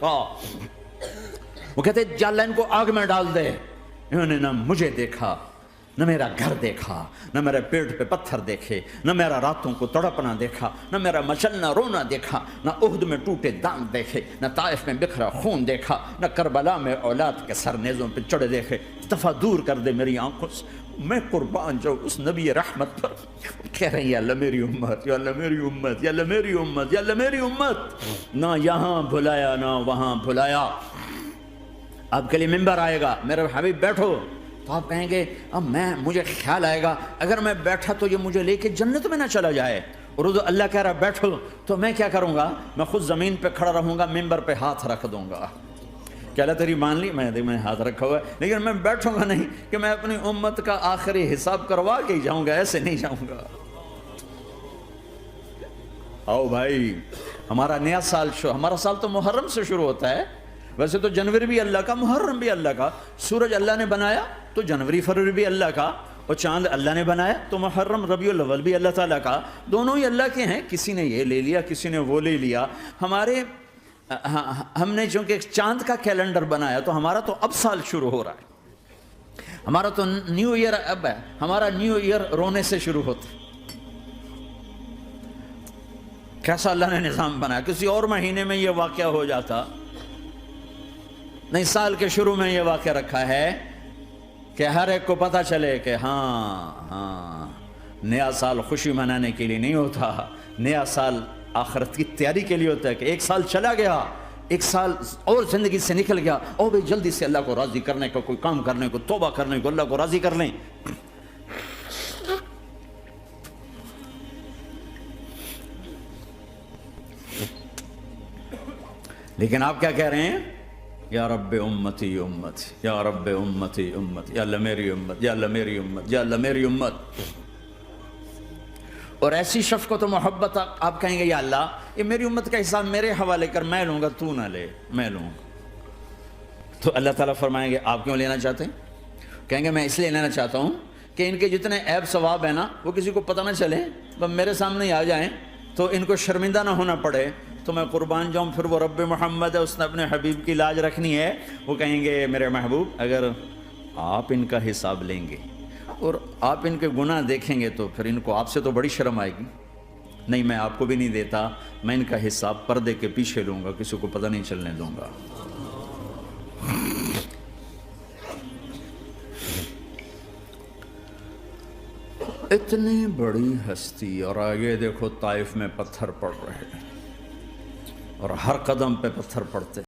وہ کہتے جا اللہ ان کو آگ میں ڈال دے. انہوں نے نہ مجھے دیکھا، نہ میرا گھر دیکھا، نہ میرے پیٹ پہ پتھر دیکھے، نہ میرا راتوں کو تڑپنا دیکھا، نہ میرا مچلنا رونا دیکھا، نہ احد میں ٹوٹے دانت دیکھے، نہ طائف میں بکھرا خون دیکھا، نہ کربلا میں اولاد کے سر نیزوں پہ چڑھے دیکھے. دفعہ دور کر دے میری آنکھوں سے، میں قربان جاؤں اس نبی رحمت پر. کہہ رہے ہیں یا اللہ میری امت، یا اللہ میری امت، یا اللہ میری امت، یا اللہ میری امت. نہ یہاں بھلایا نہ وہاں بھلایا. آپ کے لیے ممبر آئے گا، میرے حبیب بیٹھو، تو آپ کہیں گے اب مجھے خیال آئے گا اگر میں بیٹھا تو یہ مجھے لے کے جنت میں نہ چلا جائے. اور اللہ کہہ رہا بیٹھو تو میں کیا کروں گا؟ میں خود زمین پہ کھڑا رہوں گا، ممبر پہ ہاتھ رکھ دوں گا. کہ اللہ تیری مان لی، میں ہاتھ رکھا ہوا ہے، لیکن میں بیٹھوں گا نہیں کہ میں اپنی امت کا آخری حساب کروا کے ہی جاؤں گا، ایسے نہیں جاؤں گا. آؤ بھائی، ہمارا نیا سال ہمارا سال تو محرم سے شروع ہوتا ہے. ویسے تو جنوری بھی اللہ کا، محرم بھی اللہ کا. سورج اللہ نے بنایا تو جنوری فروری بھی اللہ کا، اور چاند اللہ نے بنایا تو محرم ربیع الاول بھی اللہ تعالیٰ کا. دونوں ہی اللہ کے ہیں. کسی نے یہ لے لیا، کسی نے وہ لے لیا. ہم نے چونکہ چاند کا کیلنڈر بنایا تو ہمارا تو اب سال شروع ہو رہا ہے. ہمارا تو نیو ایئر اب ہے. ہمارا نیو ایئر رونے سے شروع ہوتا ہے. کیسا اللہ نے نظام بنایا. کسی اور مہینے میں یہ واقعہ ہو جاتا نہیں. سال کے شروع میں یہ واقعہ رکھا ہے کہ ہر ایک کو پتہ چلے کہ ہاں نیا سال خوشی منانے کے لیے نہیں ہوتا. نیا سال آخرت کی تیاری کے لیے ہوتا ہے. کہ ایک سال چلا گیا، ایک سال اور زندگی سے نکل گیا، او بھئی جلدی سے اللہ کو راضی کرنے کو، کوئی کام کرنے کو، توبہ کرنے کو، اللہ کو راضی کر لیں. لیکن آپ کیا کہہ رہے ہیں؟ یا رب امتی امتی، یا رب امتی امتی، یا اللہ میری امت، یا اللہ میری امت، یا اللہ میری امت. اور ایسی شفقت و محبت آپ کہیں گے یا اللہ یہ میری امت کا حساب میرے حوالے کر، میں لوں گا، تو نہ لے، میں لوں گا. تو اللہ تعالیٰ فرمائیں گے آپ کیوں لینا چاہتے ہیں؟ کہیں گے میں اس لیے لینا چاہتا ہوں کہ ان کے جتنے عیب ثواب ہیں نا وہ کسی کو پتہ نہ چلے، بس میرے سامنے ہی آ جائیں تو ان کو شرمندہ نہ ہونا پڑے، تو میں قربان جاؤں. پھر وہ رب محمد ہے، اس نے اپنے حبیب کی لاج رکھنی ہے. وہ کہیں گے میرے محبوب اگر آپ ان کا حساب لیں گے اور آپ ان کے گناہ دیکھیں گے تو پھر ان کو آپ سے تو بڑی شرم آئے گی. نہیں میں آپ کو بھی نہیں دیتا، میں ان کا حساب پردے کے پیچھے لوں گا، کسی کو پتہ نہیں چلنے دوں گا. اتنی بڑی ہستی، اور آگے دیکھو طائف میں پتھر پڑ رہے ہیں اور ہر قدم پہ پتھر پڑتے.